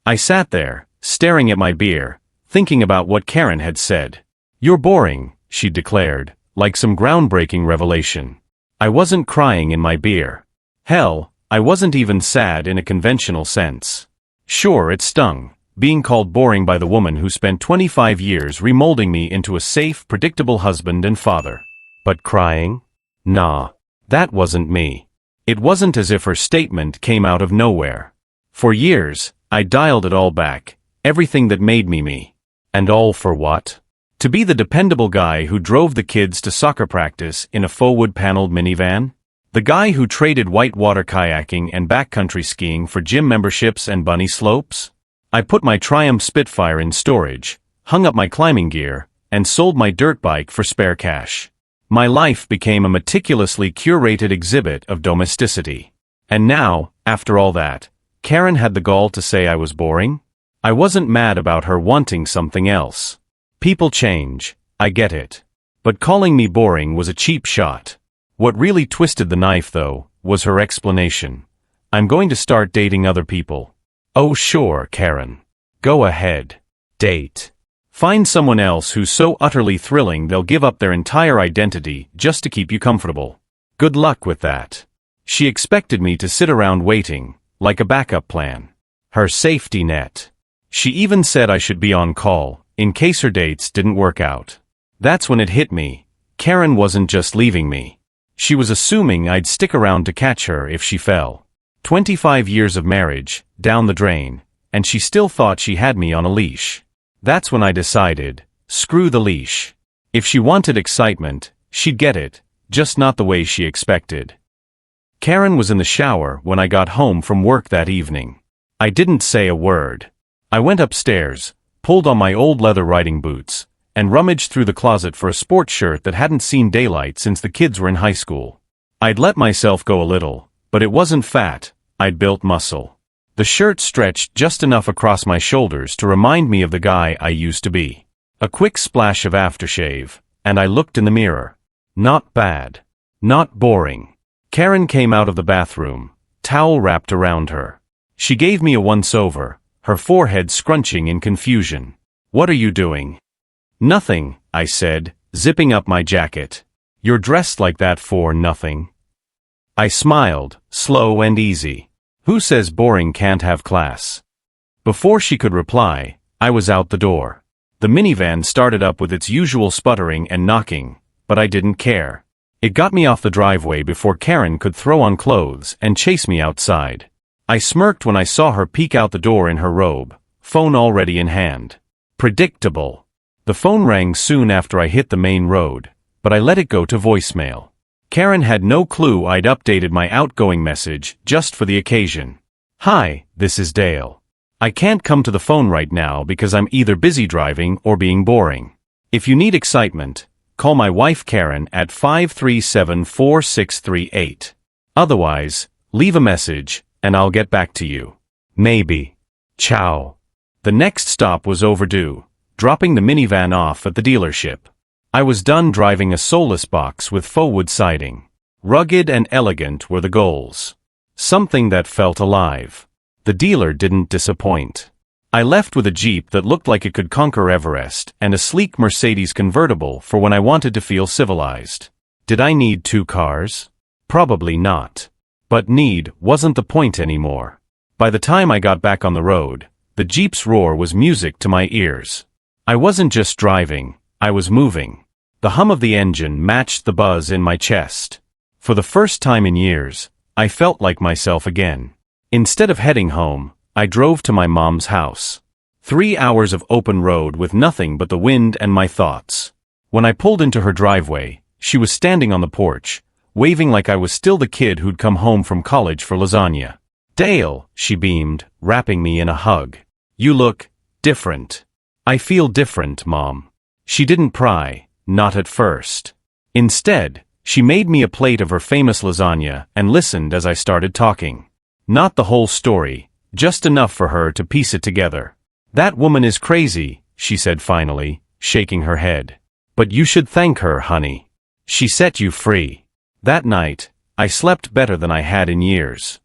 I sat there, staring at my beer, thinking about what Karen had said. "You're boring," she declared, like some groundbreaking revelation. I wasn't crying in my beer. Hell, I wasn't even sad in a conventional sense. Sure, it stung, being called boring by the woman who spent 25 years remolding me into a safe, predictable husband and father. But crying? Nah, that wasn't me. It wasn't as if her statement came out of nowhere. For years, I dialed it all back, everything that made me me. And all for what? To be the dependable guy who drove the kids to soccer practice in a faux wood-paneled minivan? The guy who traded whitewater kayaking and backcountry skiing for gym memberships and bunny slopes? I put my Triumph Spitfire in storage, hung up my climbing gear, and sold my dirt bike for spare cash. My life became a meticulously curated exhibit of domesticity. And now, after all that, Karen had the gall to say I was boring? I wasn't mad about her wanting something else. People change, I get it. But calling me boring was a cheap shot. What really twisted the knife, though, was her explanation. "I'm going to start dating other people." Oh sure, Karen. Go ahead. Date. Find someone else who's so utterly thrilling they'll give up their entire identity just to keep you comfortable. Good luck with that. She expected me to sit around waiting, like a backup plan. Her safety net. She even said I should be on call, in case her dates didn't work out. That's when it hit me. Karen wasn't just leaving me. She was assuming I'd stick around to catch her if she fell. 25 years of marriage, down the drain, and she still thought she had me on a leash. That's when I decided, screw the leash. If she wanted excitement, she'd get it, just not the way she expected. Karen was in the shower when I got home from work that evening. I didn't say a word. I went upstairs, pulled on my old leather riding boots, and rummaged through the closet for a sports shirt that hadn't seen daylight since the kids were in high school. I'd let myself go a little, but it wasn't fat, I'd built muscle. The shirt stretched just enough across my shoulders to remind me of the guy I used to be. A quick splash of aftershave, and I looked in the mirror. Not bad. Not boring. Karen came out of the bathroom, towel wrapped around her. She gave me a once-over, her forehead scrunching in confusion. "What are you doing?" "Nothing," I said, zipping up my jacket. "You're dressed like that for nothing." I smiled, slow and easy. Who says boring can't have class? Before she could reply, I was out the door. The minivan started up with its usual sputtering and knocking, but I didn't care. It got me off the driveway before Karen could throw on clothes and chase me outside. I smirked when I saw her peek out the door in her robe, phone already in hand. Predictable. The phone rang soon after I hit the main road, but I let it go to voicemail. Karen had no clue I'd updated my outgoing message just for the occasion. "Hi, this is Dale. I can't come to the phone right now because I'm either busy driving or being boring. If you need excitement, call my wife Karen at 537-4638. Otherwise, leave a message, and I'll get back to you. Maybe. Ciao." The next stop was overdue, dropping the minivan off at the dealership. I was done driving a soulless box with faux wood siding. Rugged and elegant were the goals. Something that felt alive. The dealer didn't disappoint. I left with a Jeep that looked like it could conquer Everest and a sleek Mercedes convertible for when I wanted to feel civilized. Did I need two cars? Probably not. But need wasn't the point anymore. By the time I got back on the road, the Jeep's roar was music to my ears. I wasn't just driving, I was moving. The hum of the engine matched the buzz in my chest. For the first time in years, I felt like myself again. Instead of heading home, I drove to my mom's house. 3 hours of open road with nothing but the wind and my thoughts. When I pulled into her driveway, she was standing on the porch, waving like I was still the kid who'd come home from college for lasagna. "Dale," she beamed, wrapping me in a hug. "You look different." "I feel different, Mom." She didn't pry. Not at first. Instead, she made me a plate of her famous lasagna and listened as I started talking. Not the whole story, just enough for her to piece it together. "That woman is crazy," she said finally, shaking her head. "But you should thank her, honey. She set you free." That night, I slept better than I had in years.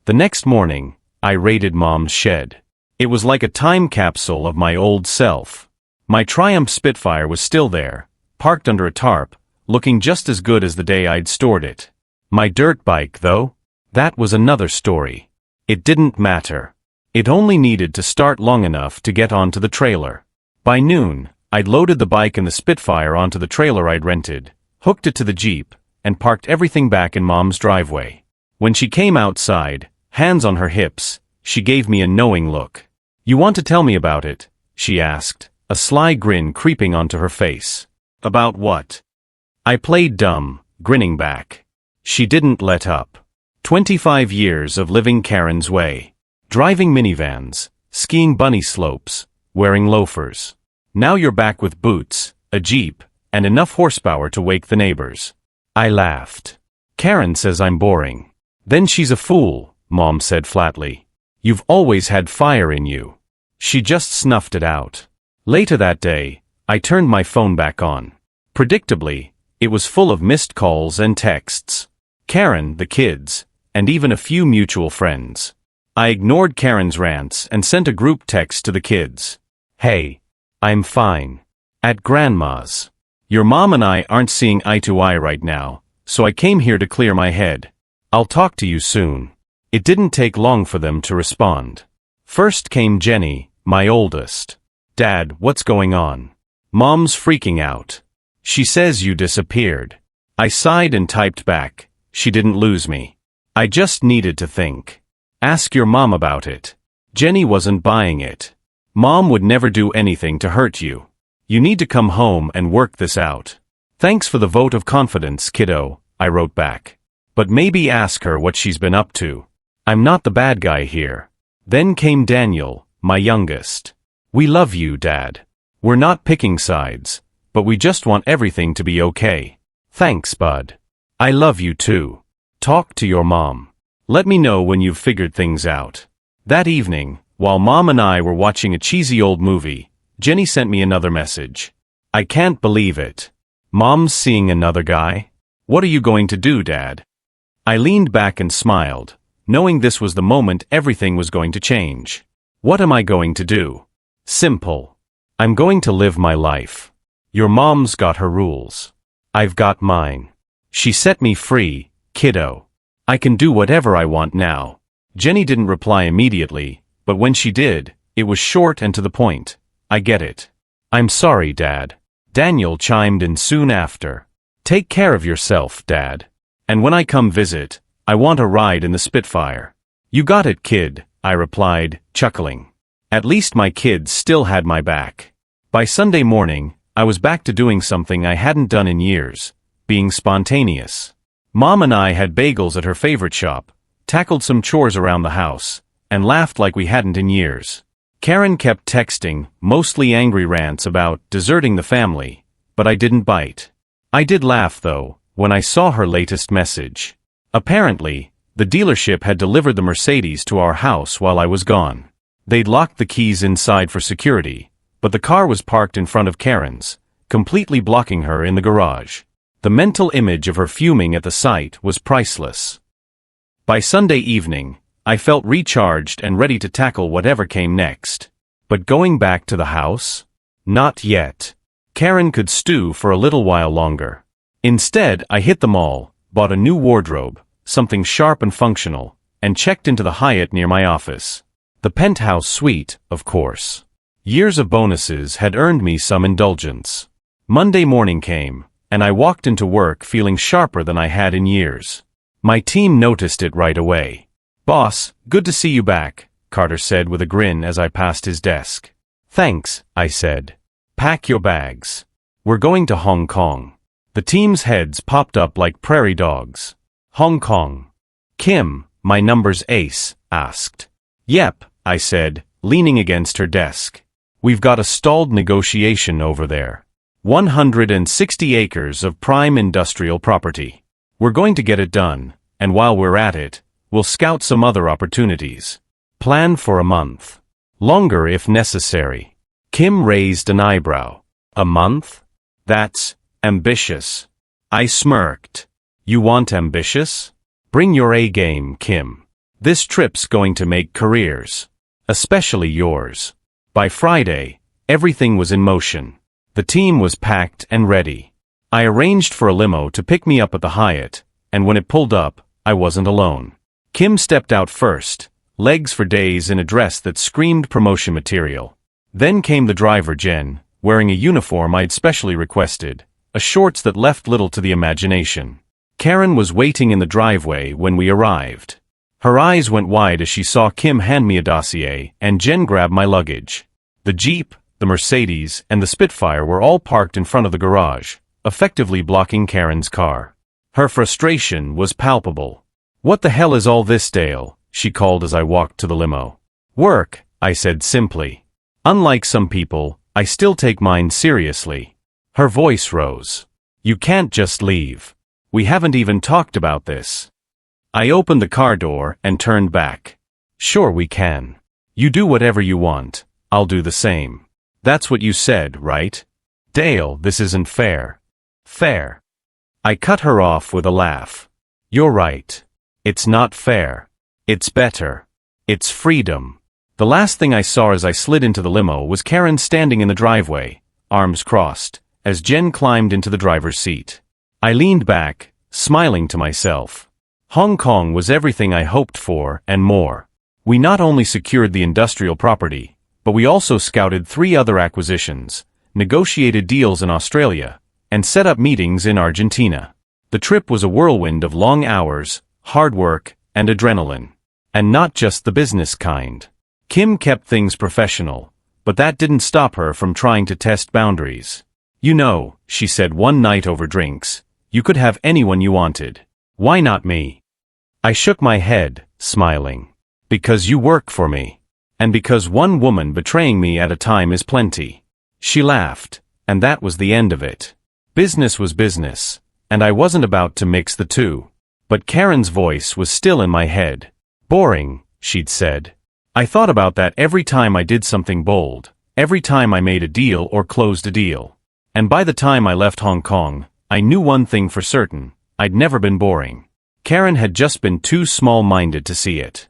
The next morning, I raided Mom's shed. It was like a time capsule of my old self. My Triumph Spitfire was still there, parked under a tarp, looking just as good as the day I'd stored it. My dirt bike, though? That was another story. It didn't matter. It only needed to start long enough to get onto the trailer. By noon, I'd loaded the bike and the Spitfire onto the trailer I'd rented, hooked it to the Jeep, and parked everything back in Mom's driveway. When she came outside, hands on her hips, she gave me a knowing look. "You want to tell me about it?" she asked, a sly grin creeping onto her face. "About what?" I played dumb, grinning back. She didn't let up. 25 years of living Karen's way. Driving minivans, skiing bunny slopes, wearing loafers. Now you're back with boots, a Jeep, and enough horsepower to wake the neighbors. I laughed. Karen says I'm boring. Then she's a fool, Mom said flatly. You've always had fire in you. She just snuffed it out. Later that day, I turned my phone back on. Predictably, it was full of missed calls and texts. Karen, the kids, and even a few mutual friends. I ignored Karen's rants and sent a group text to the kids. "Hey, I'm fine. At Grandma's. Your mom and I aren't seeing eye to eye right now, so I came here to clear my head. I'll talk to you soon." It didn't take long for them to respond. First came Jenny, my oldest. "Dad, what's going on?" "Mom's freaking out. She says you disappeared." I sighed and typed back, "She didn't lose me. I just needed to think. Ask your mom about it." Jenny wasn't buying it. "Mom would never do anything to hurt you. You need to come home and work this out." "Thanks for the vote of confidence, kiddo," I wrote back. "But maybe ask her what she's been up to. I'm not the bad guy here." Then came Daniel, my youngest. "We love you, Dad. We're not picking sides, but we just want everything to be okay." "Thanks, bud. I love you too. Talk to your mom. Let me know when you've figured things out." That evening, while Mom and I were watching a cheesy old movie, Jenny sent me another message. "I can't believe it. Mom's seeing another guy? What are you going to do, Dad?" I leaned back and smiled, knowing this was the moment everything was going to change. What am I going to do? Simple. I'm going to live my life. Your mom's got her rules. I've got mine. She set me free, kiddo. I can do whatever I want now. Jenny didn't reply immediately, but when she did, it was short and to the point. "I get it. I'm sorry, Dad." Daniel chimed in soon after. "Take care of yourself, Dad. And when I come visit, I want a ride in the Spitfire." "You got it, kid," I replied, chuckling. At least my kids still had my back. By Sunday morning, I was back to doing something I hadn't done in years, being spontaneous. Mom and I had bagels at her favorite shop, tackled some chores around the house, and laughed like we hadn't in years. Karen kept texting, mostly angry rants about deserting the family, but I didn't bite. I did laugh, though, when I saw her latest message. Apparently, the dealership had delivered the Mercedes to our house while I was gone. They'd locked the keys inside for security, but the car was parked in front of Karen's, completely blocking her in the garage. The mental image of her fuming at the sight was priceless. By Sunday evening, I felt recharged and ready to tackle whatever came next. But going back to the house? Not yet. Karen could stew for a little while longer. Instead, I hit the mall, bought a new wardrobe, something sharp and functional, and checked into the Hyatt near my office. The penthouse suite, of course. Years of bonuses had earned me some indulgence. Monday morning came, and I walked into work feeling sharper than I had in years. My team noticed it right away. "Boss, good to see you back," Carter said with a grin as I passed his desk. "Thanks," I said. "Pack your bags. We're going to Hong Kong." The team's heads popped up like prairie dogs. "Hong Kong?" "Kim, my number's ace," asked. "Yep," I said, leaning against her desk. "We've got a stalled negotiation over there. 160 acres of prime industrial property. We're going to get it done, and while we're at it, we'll scout some other opportunities. Plan for a month. Longer if necessary." Kim raised an eyebrow. "A month? That's ambitious." I smirked. "You want ambitious? Bring your A game, Kim. This trip's going to make careers." Especially yours. By Friday, everything was in motion. The team was packed and ready. I arranged for a limo to pick me up at the Hyatt, and when it pulled up, I wasn't alone. Kim stepped out first, legs for days in a dress that screamed promotion material. Then came the driver Jen, wearing a uniform I'd specially requested, a shorts that left little to the imagination. Karen was waiting in the driveway when we arrived. Her eyes went wide as she saw Kim hand me a dossier and Jen grab my luggage. The Jeep, the Mercedes, and the Spitfire were all parked in front of the garage, effectively blocking Karen's car. Her frustration was palpable. "What the hell is all this, Dale?" she called as I walked to the limo. "Work," I said simply. "Unlike some people, I still take mine seriously." Her voice rose. "You can't just leave. We haven't even talked about this." I opened the car door and turned back. "Sure we can. You do whatever you want, I'll do the same. That's what you said, right? Dale, this isn't fair." "Fair." I cut her off with a laugh. "You're right. It's not fair. It's better. It's freedom." The last thing I saw as I slid into the limo was Karen standing in the driveway, arms crossed, as Jen climbed into the driver's seat. I leaned back, smiling to myself. Hong Kong was everything I hoped for and more. We not only secured the industrial property, but we also scouted 3 other acquisitions, negotiated deals in Australia, and set up meetings in Argentina. The trip was a whirlwind of long hours, hard work, and adrenaline. And not just the business kind. Kim kept things professional, but that didn't stop her from trying to test boundaries. "You know," she said one night over drinks, "you could have anyone you wanted. Why not me?" I shook my head, smiling. "Because you work for me. And because one woman betraying me at a time is plenty." She laughed, and that was the end of it. Business was business, and I wasn't about to mix the two. But Karen's voice was still in my head. "Boring," she'd said. I thought about that every time I did something bold, every time I made a deal or closed a deal. And by the time I left Hong Kong, I knew one thing for certain: I'd never been boring. Karen had just been too small-minded to see it.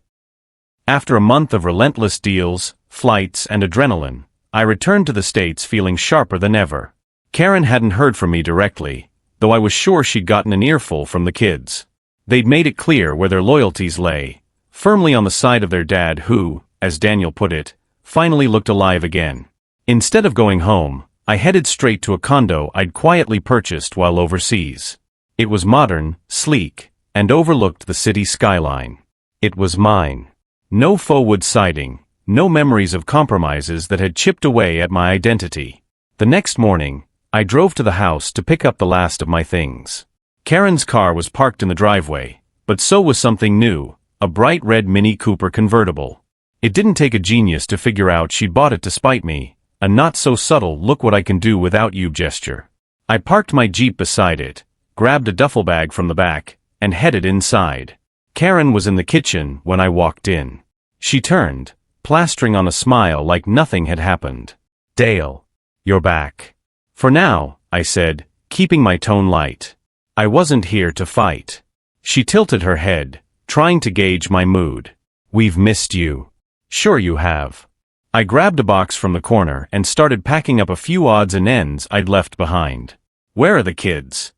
After a month of relentless deals, flights, and adrenaline, I returned to the States feeling sharper than ever. Karen hadn't heard from me directly, though I was sure she'd gotten an earful from the kids. They'd made it clear where their loyalties lay, firmly on the side of their dad who, as Daniel put it, finally looked alive again. Instead of going home, I headed straight to a condo I'd quietly purchased while overseas. It was modern, sleek, and overlooked the city skyline. It was mine. No faux-wood siding, no memories of compromises that had chipped away at my identity. The next morning, I drove to the house to pick up the last of my things. Karen's car was parked in the driveway, but so was something new, a bright red Mini Cooper convertible. It didn't take a genius to figure out she'd bought it to spite me, a not-so-subtle look-what-I-can-do-without-you gesture. I parked my Jeep beside it, grabbed a duffel bag from the back, and headed inside. Karen was in the kitchen when I walked in. She turned, plastering on a smile like nothing had happened. "Dale, you're back." "For now," I said, keeping my tone light. "I wasn't here to fight." She tilted her head, trying to gauge my mood. "We've missed you." "Sure you have." I grabbed a box from the corner and started packing up a few odds and ends I'd left behind. "Where are the kids?"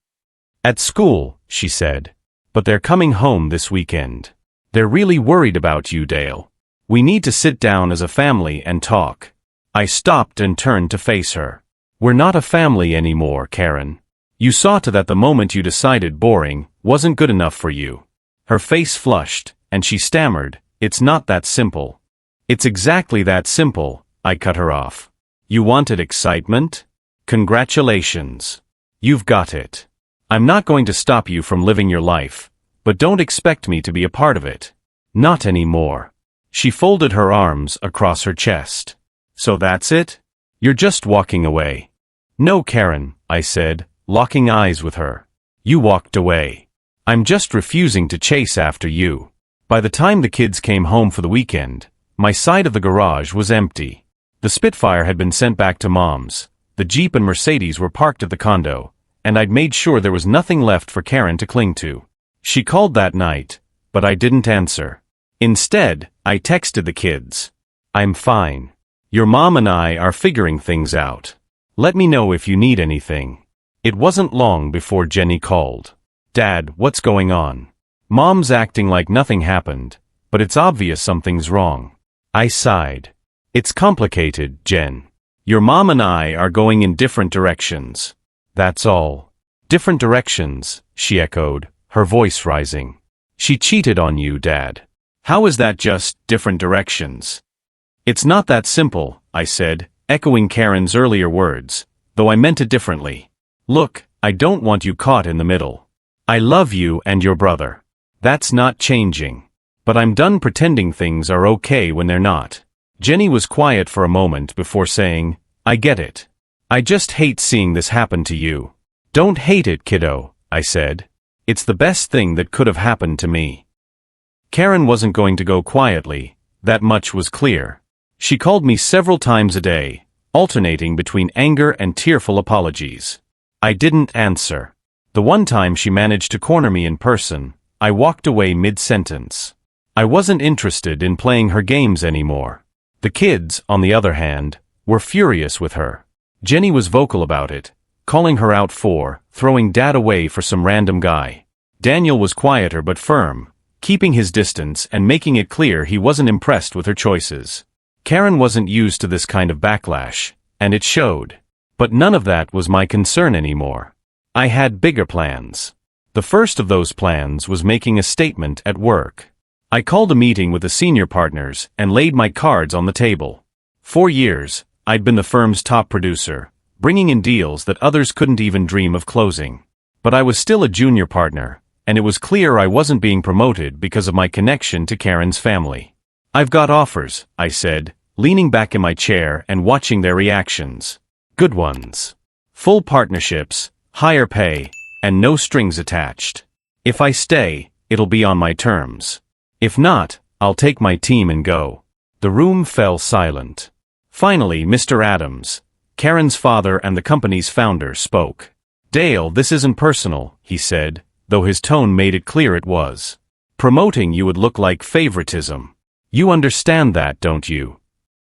"At school," she said. "But they're coming home this weekend. They're really worried about you, Dale. We need to sit down as a family and talk." I stopped and turned to face her. "We're not a family anymore, Karen. You saw to that the moment you decided boring wasn't good enough for you." Her face flushed, and she stammered, "It's not that simple." "It's exactly that simple," I cut her off. "You wanted excitement? Congratulations. You've got it. I'm not going to stop you from living your life, but don't expect me to be a part of it. Not anymore." She folded her arms across her chest. "So that's it? You're just walking away." "No, Karen," I said, locking eyes with her. "You walked away. I'm just refusing to chase after you." By the time the kids came home for the weekend, my side of the garage was empty. The Spitfire had been sent back to Mom's, the Jeep and Mercedes were parked at the condo, and I'd made sure there was nothing left for Karen to cling to. She called that night, but I didn't answer. Instead, I texted the kids. I'm fine. Your mom and I are figuring things out. Let me know if you need anything. It wasn't long before Jenny called. Dad, what's going on? Mom's acting like nothing happened, but it's obvious something's wrong. I sighed. It's complicated, Jen. Your mom and I are going in different directions. That's all. Different directions, she echoed, her voice rising. She cheated on you, Dad. How is that just different directions? It's not that simple, I said, echoing Karen's earlier words, though I meant it differently. Look, I don't want you caught in the middle. I love you and your brother. That's not changing. But I'm done pretending things are okay when they're not. Jenny was quiet for a moment before saying, I get it. I just hate seeing this happen to you. Don't hate it, kiddo, I said. It's the best thing that could have happened to me. Karen wasn't going to go quietly, that much was clear. She called me several times a day, alternating between anger and tearful apologies. I didn't answer. The one time she managed to corner me in person, I walked away mid-sentence. I wasn't interested in playing her games anymore. The kids, on the other hand, were furious with her. Jenny was vocal about it, calling her out for throwing Dad away for some random guy. Daniel was quieter but firm, keeping his distance and making it clear he wasn't impressed with her choices. Karen wasn't used to this kind of backlash, and it showed. But none of that was my concern anymore. I had bigger plans. The first of those plans was making a statement at work. I called a meeting with the senior partners and laid my cards on the table. 4 years, I'd been the firm's top producer, bringing in deals that others couldn't even dream of closing. But I was still a junior partner, and it was clear I wasn't being promoted because of my connection to Karen's family. I've got offers, I said, leaning back in my chair and watching their reactions. Good ones. Full partnerships, higher pay, and no strings attached. If I stay, it'll be on my terms. If not, I'll take my team and go. The room fell silent. Finally, Mr. Adams, Karen's father and the company's founder, spoke. Dale, this isn't personal, he said, though his tone made it clear it was. Promoting you would look like favoritism. You understand that, don't you?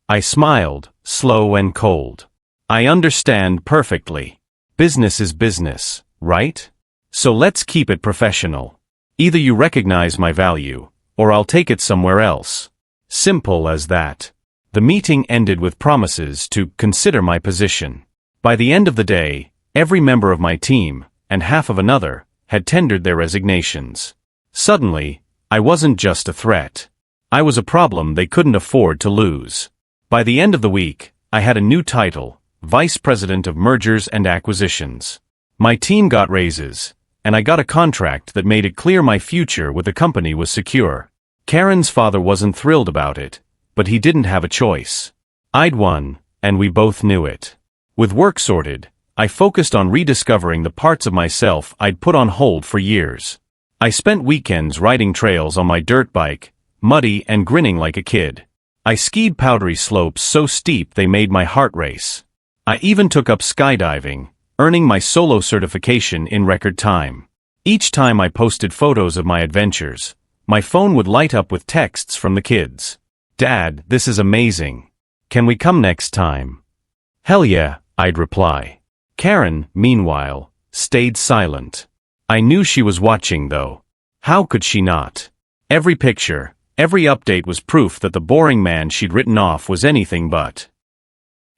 I smiled, slow and cold. I understand perfectly. Business is business, right? So let's keep it professional. Either you recognize my value, or I'll take it somewhere else. Simple as that. The meeting ended with promises to consider my position. By the end of the day, every member of my team, and half of another, had tendered their resignations. Suddenly, I wasn't just a threat. I was a problem they couldn't afford to lose. By the end of the week, I had a new title, Vice President of Mergers and Acquisitions. My team got raises, and I got a contract that made it clear my future with the company was secure. Karen's father wasn't thrilled about it, but he didn't have a choice. I'd won, and we both knew it. With work sorted, I focused on rediscovering the parts of myself I'd put on hold for years. I spent weekends riding trails on my dirt bike, muddy and grinning like a kid. I skied powdery slopes so steep they made my heart race. I even took up skydiving, earning my solo certification in record time. Each time I posted photos of my adventures, my phone would light up with texts from the kids. Dad, this is amazing. Can we come next time? Hell yeah, I'd reply. Karen, meanwhile, stayed silent. I knew she was watching though. How could she not? Every picture, every update was proof that the boring man she'd written off was anything but.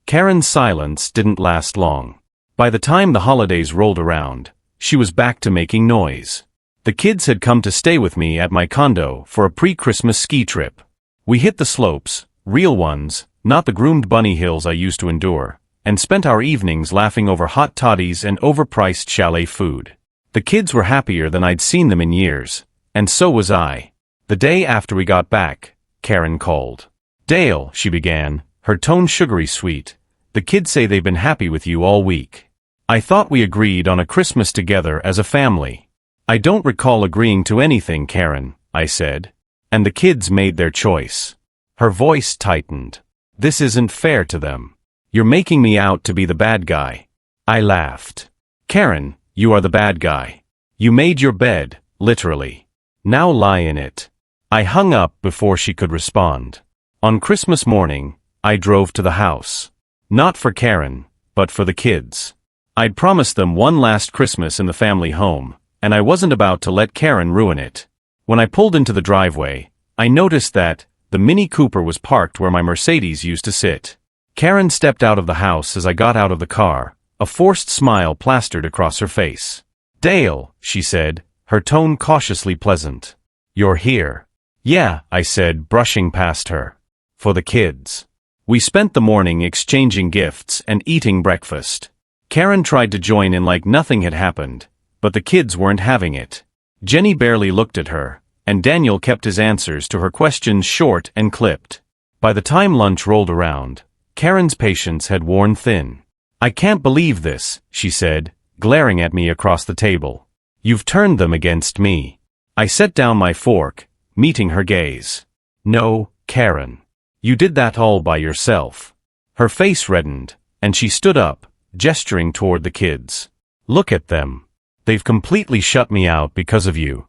Karen's silence didn't last long. By the time the holidays rolled around, she was back to making noise. The kids had come to stay with me at my condo for a pre-Christmas ski trip. We hit the slopes, real ones, not the groomed bunny hills I used to endure, and spent our evenings laughing over hot toddies and overpriced chalet food. The kids were happier than I'd seen them in years, and so was I. The day after we got back, Karen called. Dale, she began, her tone sugary sweet, the kids say they've been happy with you all week. I thought we agreed on a Christmas together as a family. I don't recall agreeing to anything, Karen, I said. And the kids made their choice. Her voice tightened. This isn't fair to them. You're making me out to be the bad guy. I laughed. Karen, you are the bad guy. You made your bed, literally. Now lie in it. I hung up before she could respond. On Christmas morning, I drove to the house. Not for Karen, but for the kids. I'd promised them one last Christmas in the family home, and I wasn't about to let Karen ruin it. When I pulled into the driveway, I noticed that the Mini Cooper was parked where my Mercedes used to sit. Karen stepped out of the house as I got out of the car, a forced smile plastered across her face. "Dale," she said, her tone cautiously pleasant. "You're here." "Yeah," I said, brushing past her. "For the kids." We spent the morning exchanging gifts and eating breakfast. Karen tried to join in like nothing had happened, but the kids weren't having it. Jenny barely looked at her, and Daniel kept his answers to her questions short and clipped. By the time lunch rolled around, Karen's patience had worn thin. "I can't believe this," she said, glaring at me across the table. "You've turned them against me." I set down my fork, meeting her gaze. "No, Karen. You did that all by yourself." Her face reddened, and she stood up, gesturing toward the kids. "Look at them. They've completely shut me out because of you."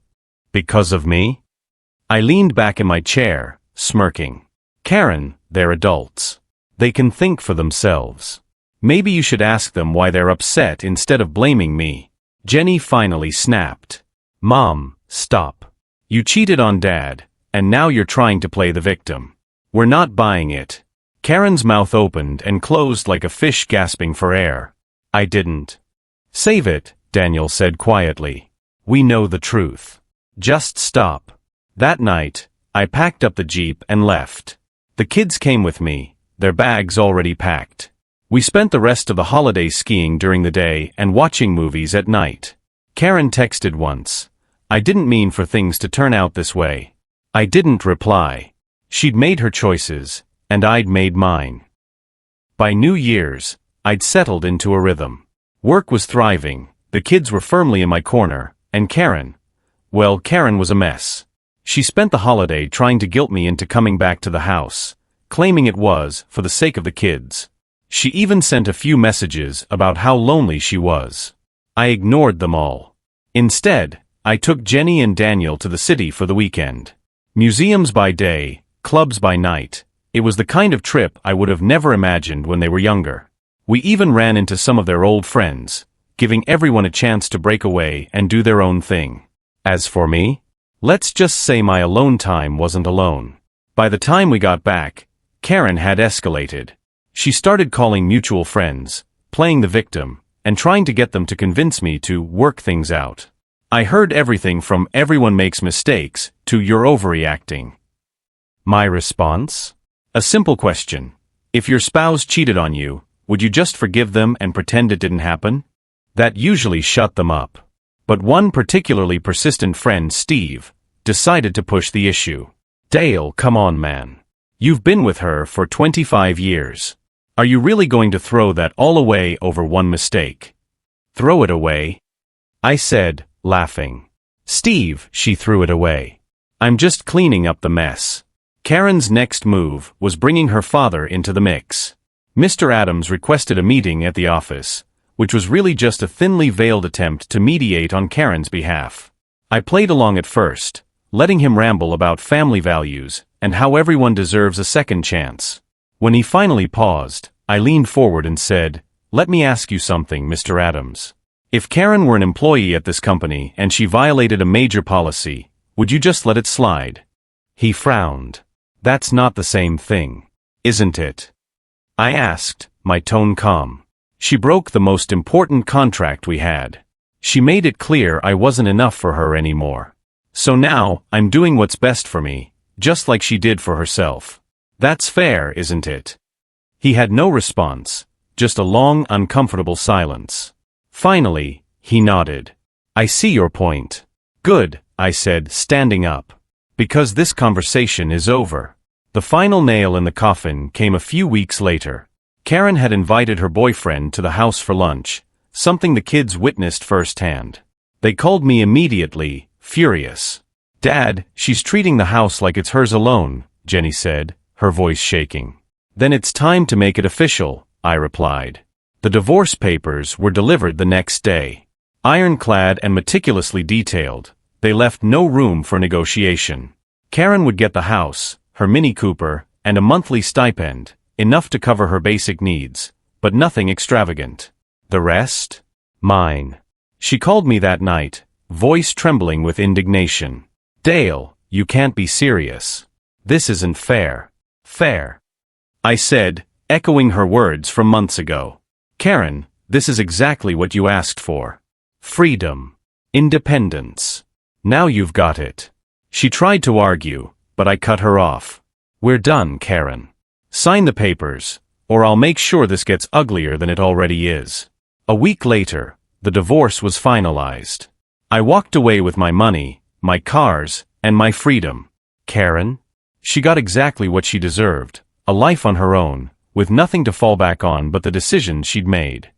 "Because of me?" I leaned back in my chair, smirking. "Karen, they're adults. They can think for themselves. Maybe you should ask them why they're upset instead of blaming me." Jenny finally snapped. "Mom, stop. You cheated on Dad, and now you're trying to play the victim. We're not buying it." Karen's mouth opened and closed like a fish gasping for air. "I didn't." "Save it," Daniel said quietly. "We know the truth. Just stop." That night, I packed up the Jeep and left. The kids came with me, their bags already packed. We spent the rest of the holiday skiing during the day and watching movies at night. Karen texted once. "I didn't mean for things to turn out this way." I didn't reply. She'd made her choices, and I'd made mine. By New Year's, I'd settled into a rhythm. Work was thriving, the kids were firmly in my corner, and Karen was a mess. She spent the holiday trying to guilt me into coming back to the house, claiming it was for the sake of the kids. She even sent a few messages about how lonely she was. I ignored them all. Instead, I took Jenny and Daniel to the city for the weekend. Museums by day, clubs by night. It was the kind of trip I would have never imagined when they were younger. We even ran into some of their old friends, giving everyone a chance to break away and do their own thing. As for me, let's just say my alone time wasn't alone. By the time we got back, Karen had escalated. She started calling mutual friends, playing the victim, and trying to get them to convince me to work things out. I heard everything from "everyone makes mistakes" to "you're overreacting." My response? A simple question. If your spouse cheated on you, would you just forgive them and pretend it didn't happen? That usually shut them up. But one particularly persistent friend, Steve, decided to push the issue. "Dale, come on, man. You've been with her for 25 years. Are you really going to throw that all away over one mistake?" "Throw it away?" I said, laughing. "Steve," she threw it away. "I'm just cleaning up the mess." Karen's next move was bringing her father into the mix. Mr. Adams requested a meeting at the office, which was really just a thinly veiled attempt to mediate on Karen's behalf. I played along at first, letting him ramble about family values and how everyone deserves a second chance. When he finally paused, I leaned forward and said, "Let me ask you something, Mr. Adams. If Karen were an employee at this company and she violated a major policy, would you just let it slide?" He frowned. "That's not the same thing, isn't it?" I asked, my tone calm. "She broke the most important contract we had. She made it clear I wasn't enough for her anymore. So now, I'm doing what's best for me, just like she did for herself. That's fair, isn't it?" He had no response, just a long, uncomfortable silence. Finally, he nodded. "I see your point." "Good," I said, standing up. "Because this conversation is over." The final nail in the coffin came a few weeks later. Karen had invited her boyfriend to the house for lunch, something the kids witnessed firsthand. They called me immediately, furious. "Dad, she's treating the house like it's hers alone," Jenny said, her voice shaking. "Then it's time to make it official," I replied. The divorce papers were delivered the next day. Ironclad and meticulously detailed, they left no room for negotiation. Karen would get the house, her Mini Cooper, and a monthly stipend, enough to cover her basic needs, but nothing extravagant. The rest? Mine. She called me that night, voice trembling with indignation. "Dale, you can't be serious. This isn't fair." "Fair," I said, echoing her words from months ago. "Karen, this is exactly what you asked for. Freedom. Independence. Now you've got it." She tried to argue, but I cut her off. "We're done, Karen. Sign the papers, or I'll make sure this gets uglier than it already is." A week later, the divorce was finalized. I walked away with my money, my cars, and my freedom. Karen? She got exactly what she deserved, a life on her own, with nothing to fall back on but the decisions she'd made.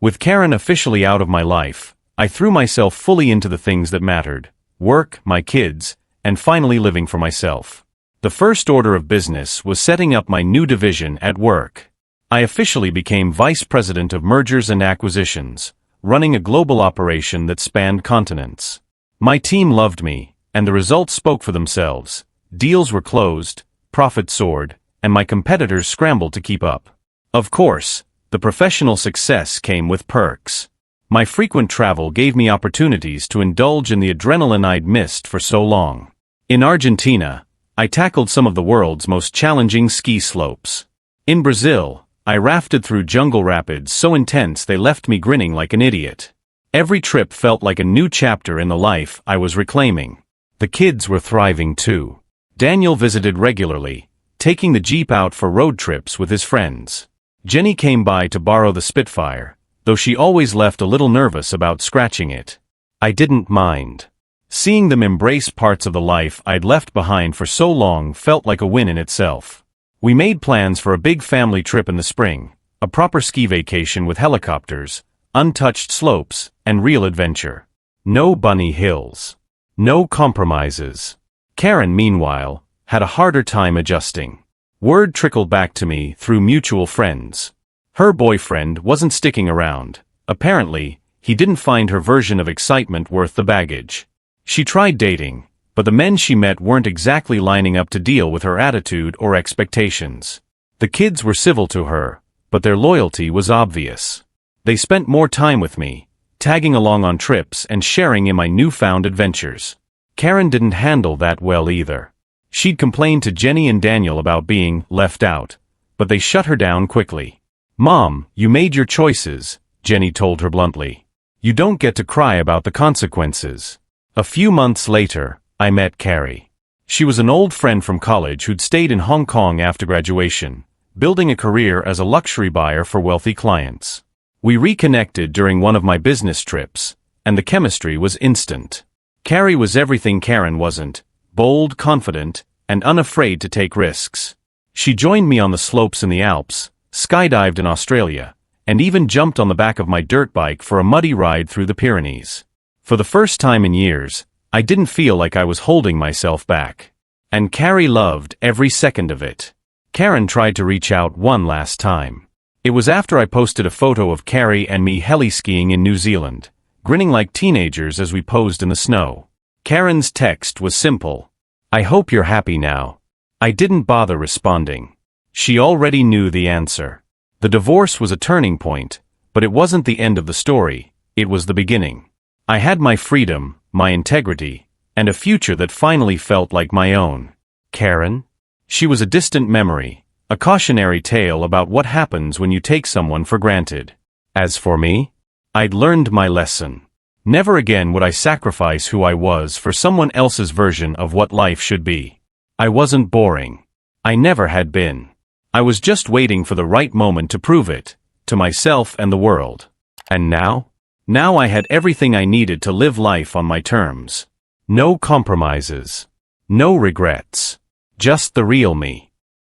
With Karen officially out of my life, I threw myself fully into the things that mattered: work, my kids, and finally living for myself. The first order of business was setting up my new division at work. I officially became Vice President of Mergers and Acquisitions, running a global operation that spanned continents. My team loved me, and the results spoke for themselves. Deals were closed, profits soared, and my competitors scrambled to keep up. Of course, the professional success came with perks. My frequent travel gave me opportunities to indulge in the adrenaline I'd missed for so long. In Argentina, I tackled some of the world's most challenging ski slopes. In Brazil, I rafted through jungle rapids so intense they left me grinning like an idiot. Every trip felt like a new chapter in the life I was reclaiming. The kids were thriving too. Daniel visited regularly, taking the Jeep out for road trips with his friends. Jenny came by to borrow the Spitfire, though she always left a little nervous about scratching it. I didn't mind. Seeing them embrace parts of the life I'd left behind for so long felt like a win in itself. We made plans for a big family trip in the spring, a proper ski vacation with helicopters, untouched slopes, and real adventure. No bunny hills. No compromises. Karen, meanwhile, had a harder time adjusting. Word trickled back to me through mutual friends. Her boyfriend wasn't sticking around. Apparently, he didn't find her version of excitement worth the baggage. She tried dating, but the men she met weren't exactly lining up to deal with her attitude or expectations. The kids were civil to her, but their loyalty was obvious. They spent more time with me, tagging along on trips and sharing in my newfound adventures. Karen didn't handle that well either. She'd complained to Jenny and Daniel about being left out, but they shut her down quickly. "Mom, you made your choices," Jenny told her bluntly. "You don't get to cry about the consequences." A few months later, I met Carrie. She was an old friend from college who'd stayed in Hong Kong after graduation, building a career as a luxury buyer for wealthy clients. We reconnected during one of my business trips, and the chemistry was instant. Carrie was everything Karen wasn't: bold, confident, and unafraid to take risks. She joined me on the slopes in the Alps, skydived in Australia, and even jumped on the back of my dirt bike for a muddy ride through the Pyrenees. For the first time in years, I didn't feel like I was holding myself back. And Carrie loved every second of it. Karen tried to reach out one last time. It was after I posted a photo of Carrie and me heli-skiing in New Zealand, grinning like teenagers as we posed in the snow. Karen's text was simple: "I hope you're happy now." I didn't bother responding. She already knew the answer. The divorce was a turning point, but it wasn't the end of the story, it was the beginning. I had my freedom, my integrity, and a future that finally felt like my own. Karen? She was a distant memory, a cautionary tale about what happens when you take someone for granted. As for me, I'd learned my lesson. Never again would I sacrifice who I was for someone else's version of what life should be. I wasn't boring. I never had been. I was just waiting for the right moment to prove it, to myself and the world. And now? Now I had everything I needed to live life on my terms. No compromises. No regrets. Just the real me.